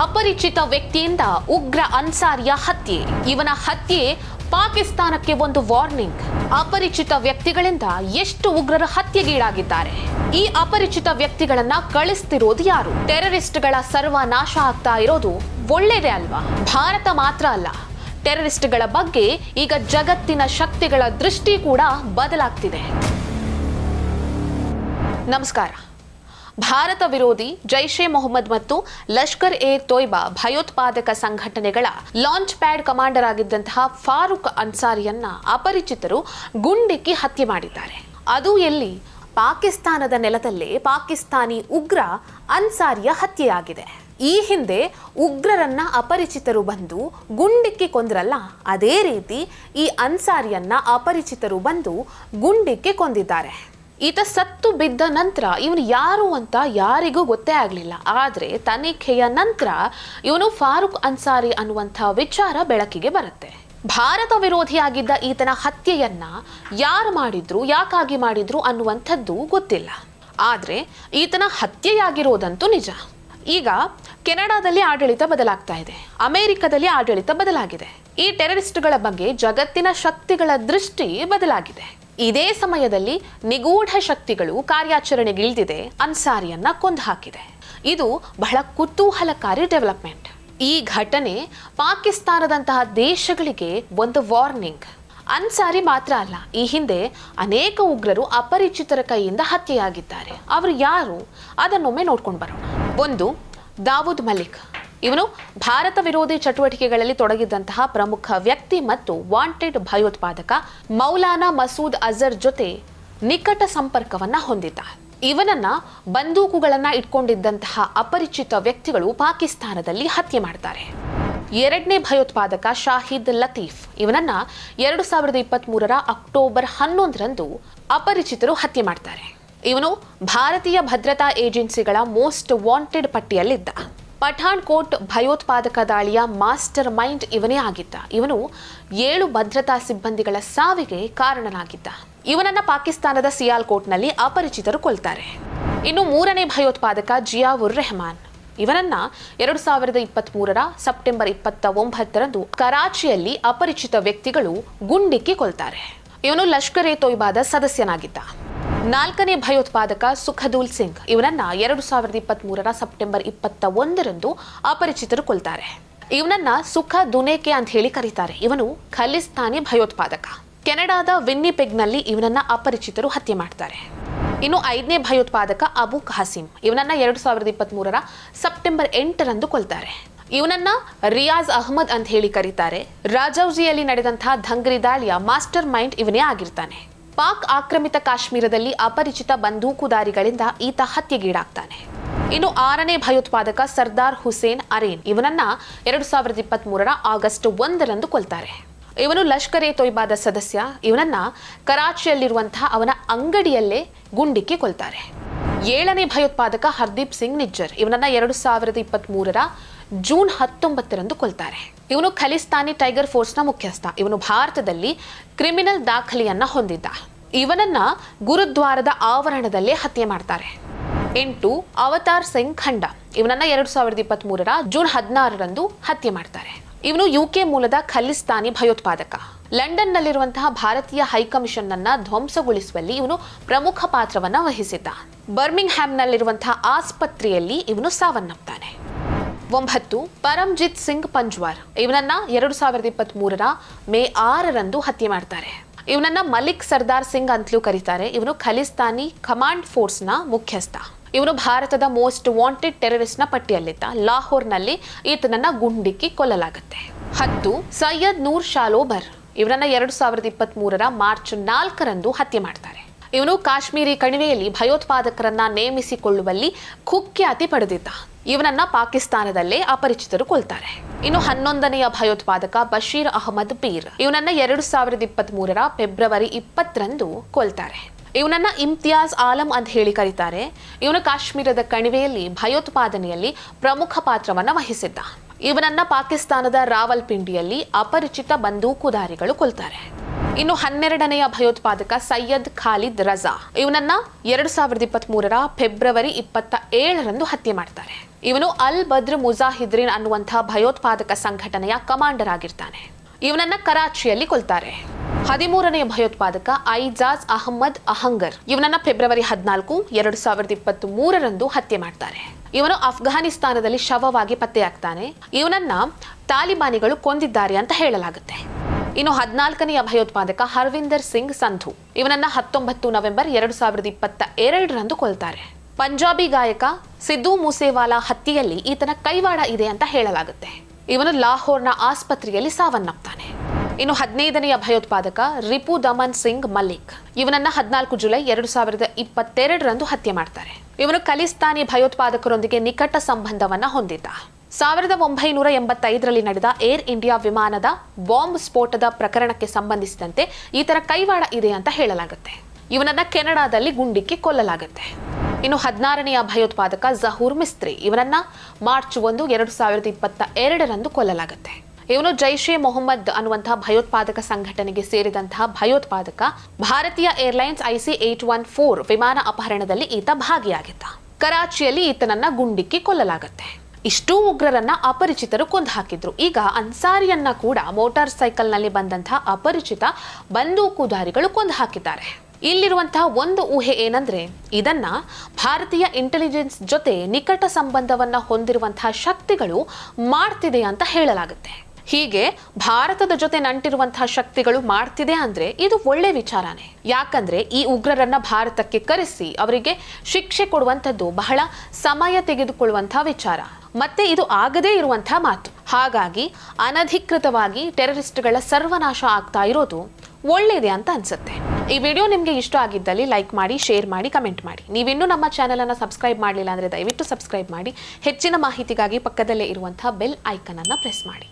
ಅಪರಿಚಿತ ವ್ಯಕ್ತಿಯಿಂದ ಉಗ್ರ ಅನ್ಸಾರಿಯ ಹತ್ಯೆ. ಇವನ ಹತ್ಯೆ ಪಾಕಿಸ್ತಾನಕ್ಕೆ ಒಂದು ವಾರ್ನಿಂಗ್. ಅಪರಿಚಿತ ವ್ಯಕ್ತಿಗಳಿಂದ ಎಷ್ಟು ಉಗ್ರರು ಹತ್ಯೆಗೀಡಾಗಿದ್ದಾರೆ. ಈ ಅಪರಿಚಿತ ವ್ಯಕ್ತಿಗಳನ್ನ ಕಳಿಸ್ತಿರೋದು ಯಾರು? ಟೆರರಿಸ್ಟ್ಗಳ ಸರ್ವನಾಶ ಆಗ್ತಾ ಇರೋದು ಒಳ್ಳೇದೇ ಅಲ್ವಾ? ಭಾರತ ಮಾತ್ರ ಅಲ್ಲ, ಟೆರರಿಸ್ಟ್ಗಳ ಬಗ್ಗೆ ಈಗ ಜಗತ್ತಿನ ಶಕ್ತಿಗಳ ದೃಷ್ಟಿ ಕೂಡ ಬದಲಾಗ್ತಿದೆ. ನಮಸ್ಕಾರ. ಭಾರತ ವಿರೋಧಿ ಜೈಷ್ ಎ ಮೊಹಮ್ಮದ್ ಮತ್ತು ಲಷ್ಕರ್ ಎ ತೊಯ್ಬಾ ಭಯೋತ್ಪಾದಕ ಸಂಘಟನೆಗಳ ಲಾಂಚ್ ಪ್ಯಾಡ್ ಕಮಾಂಡರ್ ಆಗಿದ್ದಂತಹ ಫಾರೂಕ್ ಅನ್ಸಾರಿಯನ್ನ ಅಪರಿಚಿತರು ಗುಂಡಿಕ್ಕಿ ಹತ್ಯೆ ಮಾಡಿದ್ದಾರೆ. ಅದು ಎಲ್ಲಿ? ಪಾಕಿಸ್ತಾನದ ನೆಲದಲ್ಲೇ ಪಾಕಿಸ್ತಾನಿ ಉಗ್ರ ಅನ್ಸಾರಿಯ ಹತ್ಯೆಯಾಗಿದೆ. ಈ ಹಿಂದೆ ಉಗ್ರರನ್ನ ಅಪರಿಚಿತರು ಬಂದು ಗುಂಡಿಕ್ಕಿ ಕೊಂದ್ರಲ್ಲ, ಅದೇ ರೀತಿ ಈ ಅನ್ಸಾರಿಯನ್ನ ಅಪರಿಚಿತರು ಬಂದು ಗುಂಡಿಕ್ಕಿ ಕೊಂದಿದ್ದಾರೆ. ಈತ ಸತ್ತು ಬಿದ್ದ ನಂತರ ಇವನು ಯಾರು ಅಂತ ಯಾರಿಗೂ ಗೊತ್ತೇ ಆಗಲಿಲ್ಲ. ಆದರೆ ತನಿಖೆಯ ನಂತರ ಇವನು ಫಾರೂಕ್ ಅನ್ಸಾರಿ ಅನ್ನುವಂಥ ವಿಚಾರ ಬೆಳಕಿಗೆ ಬರುತ್ತೆ. ಭಾರತ ವಿರೋಧಿಯಾಗಿದ್ದ ಈತನ ಹತ್ಯೆಯನ್ನ ಯಾರು ಮಾಡಿದ್ರು, ಯಾಕಾಗಿ ಮಾಡಿದ್ರು ಅನ್ನುವಂಥದ್ದು ಗೊತ್ತಿಲ್ಲ. ಆದರೆ ಈತನ ಹತ್ಯೆಯಾಗಿರೋದಂತೂ ನಿಜ. ಈಗ ಕೆನಡಾದಲ್ಲಿ ಆಡಳಿತ ಬದಲಾಗ್ತಾ ಇದೆ, ಅಮೆರಿಕದಲ್ಲಿ ಆಡಳಿತ ಬದಲಾಗಿದೆ. ಈ ಟೆರರಿಸ್ಟ್ಗಳ ಬಗ್ಗೆ ಜಗತ್ತಿನ ಶಕ್ತಿಗಳ ದೃಷ್ಟಿ ಬದಲಾಗಿದೆ. ಇದೇ ಸಮಯದಲ್ಲಿ ನಿಗೂಢ ಶಕ್ತಿಗಳು ಕಾರ್ಯಾಚರಣೆಗಿಳಿದಿದೆ, ಅನ್ಸಾರಿಯನ್ನ ಕೊಂದು ಹಾಕಿದೆ. ಇದು ಬಹಳ ಕುತೂಹಲಕಾರಿ ಡೆವಲಪ್ಮೆಂಟ್. ಈ ಘಟನೆ ಪಾಕಿಸ್ತಾನದಂತಹ ದೇಶಗಳಿಗೆ ಒಂದು ವಾರ್ನಿಂಗ್. ಅನ್ಸಾರಿ ಮಾತ್ರ ಅಲ್ಲ, ಈ ಹಿಂದೆ ಅನೇಕ ಉಗ್ರರು ಅಪರಿಚಿತರ ಕೈಯಿಂದ ಹತ್ಯೆಯಾಗಿದ್ದಾರೆ. ಅವರು ಯಾರು? ಅದನ್ನೊಮ್ಮೆ ನೋಡ್ಕೊಂಡು ಬರೋಣ. ಒಂದು, ದಾವೂದ್ ಮಲಿಕ್. ಇವನು ಭಾರತ ವಿರೋಧಿ ಚಟುವಟಿಕೆಗಳಲ್ಲಿ ತೊಡಗಿದ್ದಂತಹ ಪ್ರಮುಖ ವ್ಯಕ್ತಿ ಮತ್ತು ವಾಂಟೆಡ್ ಭಯೋತ್ಪಾದಕ ಮೌಲಾನಾ ಮಸೂದ್ ಅಜರ್ ಜೊತೆ ನಿಕಟ ಸಂಪರ್ಕವನ್ನ ಹೊಂದಿದ್ದ. ಇವನನ್ನ ಬಂದೂಕುಗಳನ್ನ ಇಟ್ಕೊಂಡಿದ್ದಂತಹ ಅಪರಿಚಿತ ವ್ಯಕ್ತಿಗಳು ಪಾಕಿಸ್ತಾನದಲ್ಲಿ ಹತ್ಯೆ ಮಾಡ್ತಾರೆ. ಎರಡನೇ ಭಯೋತ್ಪಾದಕ ಶಾಹಿದ್ ಲತೀಫ್. ಇವನನ್ನ 2023 ಅಕ್ಟೋಬರ್ 11ರಂದು ಅಪರಿಚಿತರು ಹತ್ಯೆ ಮಾಡ್ತಾರೆ. ಇವನು ಭಾರತೀಯ ಭದ್ರತಾ ಏಜೆನ್ಸಿಗಳ ಮೋಸ್ಟ್ ವಾಂಟೆಡ್ ಪಟ್ಟಿಯಲ್ಲಿದ್ದ. ಪಠಾಣ್ ಕೋಟ್ ಭಯೋತ್ಪಾದಕ ದಾಳಿಯ ಮಾಸ್ಟರ್ ಮೈಂಡ್ ಇವನೇ ಆಗಿದ್ದ. ಇವನು 7 ಭದ್ರತಾ ಸಿಬ್ಬಂದಿಗಳ ಸಾವಿಗೆ ಕಾರಣನಾಗಿದ್ದ. ಇವನನ್ನ ಪಾಕಿಸ್ತಾನದ ಸಿಯಾಲ್ಕೋಟ್ನಲ್ಲಿ ಅಪರಿಚಿತರು ಕೊಲ್ತಾರೆ. ಇನ್ನು ಮೂರನೇ ಭಯೋತ್ಪಾದಕ ಜಿಯಾವುರ್ ರೆಹಮಾನ್. ಇವನನ್ನ 2023 ಸೆಪ್ಟೆಂಬರ್ 29ರಂದು ಕರಾಚಿಯಲ್ಲಿ ಅಪರಿಚಿತ ವ್ಯಕ್ತಿಗಳು ಗುಂಡಿಕ್ಕಿ ಕೊಲ್ತಾರೆ. ಇವನು ಲಷ್ಕರ್ ಎ ತೊಯ್ಬಾದ ಸದಸ್ಯನಾಗಿದ್ದ. ನಾಲ್ಕನೇ ಭಯೋತ್ಪಾದಕ ಸುಖದೂಲ್ ಸಿಂಗ್. ಇವನನ್ನ 2023 ಸೆಪ್ಟೆಂಬರ್ 21ರಂದು ಅಪರಿಚಿತರು ಕೊಲ್ತಾರೆ. ಇವನನ್ನ ಸುಖ ದುನೇಕೆ ಅಂತ ಹೇಳಿ ಕರೀತಾರೆ. ಇವನು ಖಲಿಸ್ತಾನಿ ಭಯೋತ್ಪಾದಕ. ಕೆನಡಾದ ವಿನ್ನಿಪೆಗ್ನಲ್ಲಿ ಇವನನ್ನ ಅಪರಿಚಿತರು ಹತ್ಯೆ ಮಾಡ್ತಾರೆ. ಇನ್ನು ಐದನೇ ಭಯೋತ್ಪಾದಕ ಅಬು ಖಾಸಿಂ. ಇವನನ್ನ 2023 ಸೆಪ್ಟೆಂಬರ್ 8ರಂದು ಕೊಲ್ತಾರೆ. ಇವನನ್ನ ರಿಯಾಜ್ ಅಹ್ಮದ್ ಅಂತ ಹೇಳಿ ಕರೀತಾರೆ. ರಾಜೌಜಿಯಲ್ಲಿ ನಡೆದಂತಹ ದಂಗರಿ ದಾಳಿಯ ಮಾಸ್ಟರ್ ಮೈಂಡ್ ಇವನೇ ಆಗಿರ್ತಾನೆ. ಪಾಕ್ ಆಕ್ರಮಿತ ಕಾಶ್ಮೀರದಲ್ಲಿ ಅಪರಿಚಿತ ಬಂದೂಕುದಾರಿಗಳಿಂದ ಈತ ಹತ್ಯೆಗೀಡಾಗ್ತಾನೆ. ಇನ್ನು ಆರನೇ ಭಯೋತ್ಪಾದಕ ಸರ್ದಾರ್ ಹುಸೇನ್ ಅರೇನ್. ಇವನನ್ನ 2023 ಆಗಸ್ಟ್ 1ರಂದು ಕೊಲ್ತಾರೆ. ಇವನು ಲಷ್ಕರ್ ಎ ತೊಯ್ಬಾದ ಸದಸ್ಯ. ಇವನನ್ನ ಕರಾಚಿಯಲ್ಲಿರುವಂತಹ ಅವನ ಅಂಗಡಿಯಲ್ಲೇ ಗುಂಡಿಕ್ಕಿ ಕೊಲ್ತಾರೆ. ಏಳನೇ ಭಯೋತ್ಪಾದಕ ಹರ್ದೀಪ್ ಸಿಂಗ್ ನಿಜ್ಜರ್. ಇವನನ್ನ 2023 ಜೂನ್ 19ರಂದು ಕೊಲ್ತಾರೆ. ಇವನು ಖಲಿಸ್ತಾನಿ ಟೈಗರ್ ಫೋರ್ಸ್ನ ಮುಖ್ಯಸ್ಥ. ಇವನು ಭಾರತದಲ್ಲಿ ಕ್ರಿಮಿನಲ್ ದಾಖಲೆಯನ್ನ ಹೊಂದಿದ್ದ. ಇವನನ್ನ ಗುರುದ್ವಾರದ ಆವರಣದಲ್ಲೇ ಹತ್ಯೆ ಮಾಡ್ತಾರೆ. 8 ಅವತಾರ್ ಸಿಂಗ್ ಖಂಡ. ಇವನನ್ನ 2023 ಜೂನ್ 16ರಂದು ಹತ್ಯೆ ಮಾಡ್ತಾರೆ. ಇವನು UK ಮೂಲದ ಖಲಿಸ್ತಾನಿ ಭಯೋತ್ಪಾದಕ. ಲಂಡನ್ನಲ್ಲಿರುವಂತಹ ಭಾರತೀಯ ಹೈಕಮಿಷನ್ ಅನ್ನ ಧ್ವಂಸಗೊಳಿಸುವಲ್ಲಿ ಇವನು ಪ್ರಮುಖ ಪಾತ್ರವನ್ನ ವಹಿಸಿದ್ದ. ಬರ್ಮಿಂಗ್ಹ್ಯಾಮ್ನಲ್ಲಿರುವಂತಹ ಆಸ್ಪತ್ರೆಯಲ್ಲಿ ಇವನು ಸಾವನ್ನಪ್ತಾನೆ. 9 ಪರಮ್ಜಿತ್ ಸಿಂಗ್ ಪಂಜ್ವಾರ್. ಇವನನ್ನ 2023 ಮೇ 6ರಂದು ಹತ್ಯೆ ಮಾಡ್ತಾರೆ. ಇವನನ್ನ ಮಲಿಕ್ ಸರ್ದಾರ್ ಸಿಂಗ್ ಅಂತಲೂ ಕರೀತಾರೆ. ಇವನು ಖಲಿಸ್ತಾನಿ ಕಮಾಂಡ್ ಫೋರ್ಸ್ನ ಮುಖ್ಯಸ್ಥ. ಇವನು ಭಾರತದ ಮೋಸ್ಟ್ ವಾಂಟೆಡ್ ಟೆರರಿಸ್ಟ್ನ ಪಟ್ಟಿಯಲ್ಲಿದ್ದ. ಲಾಹೋರ್ನಲ್ಲಿ ಈತನನ್ನ ಗುಂಡಿಕ್ಕಿ ಕೊಲ್ಲಲಾಗುತ್ತೆ. 10 ಸೈಯದ್ ನೂರ್ ಶಾಲೋಬರ್. ಇವನನ್ನ 2023 ಮಾರ್ಚ್ 4ರಂದು ಹತ್ಯೆ ಮಾಡ್ತಾರೆ. ಇವನು ಕಾಶ್ಮೀರಿ ಕಣಿವೆಯಲ್ಲಿ ಭಯೋತ್ಪಾದಕರನ್ನ ನೇಮಿಸಿಕೊಳ್ಳುವಲ್ಲಿ ಕುಖ್ಯಾತಿ ಪಡೆದಿದ್ದ. ಇವನನ್ನ ಪಾಕಿಸ್ತಾನದಲ್ಲೇ ಅಪರಿಚಿತರು ಕೊಲ್ತಾರೆ. ಇನ್ನು 11ನೇಯ ಭಯೋತ್ಪಾದಕ ಬಶೀರ್ ಅಹಮದ್ ಪೀರ್. ಇವನನ್ನ 2023 ಫೆಬ್ರವರಿ 20ರಂದು ಕೊಲ್ತಾರೆ. ಇವನನ್ನ ಇಮ್ತಿಯಾಜ್ ಆಲಂ ಅಂತ ಹೇಳಿ ಕರೀತಾರೆ. ಇವನು ಕಾಶ್ಮೀರದ ಕಣಿವೆಯಲ್ಲಿ ಭಯೋತ್ಪಾದನೆಯಲ್ಲಿ ಪ್ರಮುಖ ಪಾತ್ರವನ್ನ ವಹಿಸಿದ್ದ. ಇವನನ್ನ ಪಾಕಿಸ್ತಾನದ ರಾವಲ್ಪಿಂಡಿಯಲ್ಲಿ ಅಪರಿಚಿತ ಬಂದೂಕುದಾರಿಗಳು ಕೊಲ್ತಾರೆ. ಇನ್ನು 12ನೇಯ ಭಯೋತ್ಪಾದಕ ಸೈಯದ್ ಖಾಲಿದ್ ರಜಾ. ಇವನನ್ನ 2023 ಫೆಬ್ರವರಿ 27ರಂದು ಹತ್ಯೆ ಮಾಡ್ತಾರೆ. ಇವನು ಅಲ್ ಬದ್ರ್ ಮುಜಾಹಿದ್ರೀನ್ ಅನ್ನುವಂತಹ ಭಯೋತ್ಪಾದಕ ಸಂಘಟನೆಯ ಕಮಾಂಡರ್ ಆಗಿರ್ತಾನೆ. ಇವನನ್ನ ಕರಾಚಿಯಲ್ಲಿ ಕೊಲ್ತಾರೆ. 13ನೇ ಭಯೋತ್ಪಾದಕ ಐಜಾಜ್ ಅಹಮ್ಮದ್ ಅಹಂಗರ್ ಇವನನ್ನ ಫೆಬ್ರವರಿ 14, 2023 ಹತ್ಯೆ ಮಾಡ್ತಾರೆ. ಇವನು ಅಫ್ಘಾನಿಸ್ತಾನದಲ್ಲಿ ಶವವಾಗಿ ಪತ್ತೆಯಾಗ್ತಾನೆ. ಇವನನ್ನ ತಾಲಿಬಾನಿಗಳು ಕೊಂದಿದ್ದಾರೆ ಅಂತ ಹೇಳಲಾಗುತ್ತೆ. ಇನ್ನು 14ನೇ ಭಯೋತ್ಪಾದಕ ಹರ್ವಿಂದರ್ ಸಿಂಗ್ ಸಂಧು ಇವನನ್ನ 19 ನವೆಂಬರ್ 2022 ಕೊಲ್ತಾರೆ. ಪಂಜಾಬಿ ಗಾಯಕ ಸಿದ್ದು ಮೂಸೇವಾಲಾ ಹತ್ಯೆಯಲ್ಲಿ ಈತನ ಕೈವಾಡ ಇದೆ ಅಂತ ಹೇಳಲಾಗುತ್ತೆ. ಇವನು ಲಾಹೋರ್ನ ಆಸ್ಪತ್ರೆಯಲ್ಲಿ ಸಾವನ್ನಪ್ತಾನೆ. ಇನ್ನು 15ನೇ ಭಯೋತ್ಪಾದಕ ರಿಪು ದಮನ್ ಸಿಂಗ್ ಮಲ್ಲಿಕ್ ಇವನನ್ನ 14 ಜುಲೈ 2022 ಹತ್ಯೆ ಮಾಡ್ತಾರೆ. ಇವನು ಖಲಿಸ್ತಾನಿ ಭಯೋತ್ಪಾದಕರೊಂದಿಗೆ ನಿಕಟ ಸಂಬಂಧವನ್ನ ಹೊಂದಿದ್ದ. 1985 ನಡೆದ ಏರ್ ಇಂಡಿಯಾ ವಿಮಾನದ ಬಾಂಬ್ ಸ್ಫೋಟದ ಪ್ರಕರಣಕ್ಕೆ ಸಂಬಂಧಿಸಿದಂತೆ ಈತರ ಕೈವಾಡ ಇದೆ ಅಂತ ಹೇಳಲಾಗುತ್ತೆ. ಇವನನ್ನ ಕೆನಡಾದಲ್ಲಿ ಗುಂಡಿಕ್ಕಿ ಕೊಲ್ಲಲಾಗುತ್ತೆ. ಇನ್ನು 16ನೇ ಭಯೋತ್ಪಾದಕ ಜಹೂರ್ ಮಿಸ್ತ್ರಿ ಇವನನ್ನ ಮಾರ್ಚ್ 1, 2022 ಕೊಲ್ಲಲಾಗುತ್ತೆ. ಇವನು ಜೈಷೆ ಮೊಹಮ್ಮದ್ ಅನ್ನುವಂತಹ ಭಯೋತ್ಪಾದಕ ಸಂಘಟನೆಗೆ ಸೇರಿದಂತಹ ಭಯೋತ್ಪಾದಕ. ಭಾರತೀಯ ಏರ್ಲೈನ್ಸ್ IC-814 ವಿಮಾನ ಅಪಹರಣದಲ್ಲಿ ಈತ ಭಾಗಿಯಾಗಿದ್ದ. ಕರಾಚಿಯಲ್ಲಿ ಈತನನ್ನ ಗುಂಡಿಕ್ಕಿ ಕೊಲ್ಲಲಾಗುತ್ತೆ. ಇಷ್ಟೂ ಉಗ್ರರನ್ನ ಅಪರಿಚಿತರು ಕೊಂದು ಹಾಕಿದ್ರು. ಈಗ ಅನ್ಸಾರಿಯನ್ನ ಕೂಡ ಮೋಟಾರ್ ಸೈಕಲ್ ನಲ್ಲಿ ಬಂದಂತಹ ಅಪರಿಚಿತ ಬಂದೂಕುಧಾರಿಗಳು ಕೊಂದು ಹಾಕಿದ್ದಾರೆ. ಇಲ್ಲಿರುವಂತಹ ಒಂದು ಊಹೆ ಏನಂದ್ರೆ ಇದನ್ನ ಭಾರತೀಯ ಇಂಟೆಲಿಜೆನ್ಸ್ ಜೊತೆ ನಿಕಟ ಸಂಬಂಧವನ್ನ ಹೊಂದಿರುವಂತಹ ಶಕ್ತಿಗಳು ಮಾಡ್ತಿದೆ ಅಂತ ಹೇಳಲಾಗುತ್ತೆ. ಹೀಗೆ ಭಾರತದ ಜೊತೆ ನಂಟಿರುವಂತಹ ಶಕ್ತಿಗಳು ಮಾಡ್ತಿದೆ ಅಂದ್ರೆ ಇದು ಒಳ್ಳೆ ವಿಚಾರನೇ. ಯಾಕಂದ್ರೆ ಈ ಉಗ್ರರನ್ನ ಭಾರತಕ್ಕೆ ಕರೆಸಿ ಅವರಿಗೆ ಶಿಕ್ಷೆ ಕೊಡುವಂತದ್ದು ಬಹಳ ಸಮಯ ತೆಗೆದುಕೊಳ್ಳುವಂತಹ ವಿಚಾರ. ಮತ್ತೆ ಇದು ಆಗದೇ ಇರುವಂತಹ ಮಾತು. ಹಾಗಾಗಿ ಅನಧಿಕೃತವಾಗಿ ಟೆರರಿಸ್ಟ್ಗಳ ಸರ್ವನಾಶ ಆಗ್ತಾ ಇರೋದು ಒಳ್ಳೇದೇ ಅಂತ ಅನ್ಸುತ್ತೆ. ಈ ವಿಡಿಯೋ ನಿಮಗೆ ಇಷ್ಟ ಆಗಿದ್ದಲ್ಲಿ ಲೈಕ್ ಮಾಡಿ, ಶೇರ್ ಮಾಡಿ, ಕಮೆಂಟ್ ಮಾಡಿ. ನೀವಿನ್ನೂ ನಮ್ಮ ಚಾನೆಲ್ ಅನ್ನು ಸಬ್ಸ್ಕ್ರೈಬ್ ಮಾಡಲಿಲ್ಲ ಅಂದ್ರೆ ದಯವಿಟ್ಟು ಸಬ್ಸ್ಕ್ರೈಬ್ ಮಾಡಿ. ಹೆಚ್ಚಿನ ಮಾಹಿತಿಗಾಗಿ ಪಕ್ಕದಲ್ಲೇ ಇರುವಂತಹ ಬೆಲ್ ಐಕನ್ ಅನ್ನು ಪ್ರೆಸ್ ಮಾಡಿ.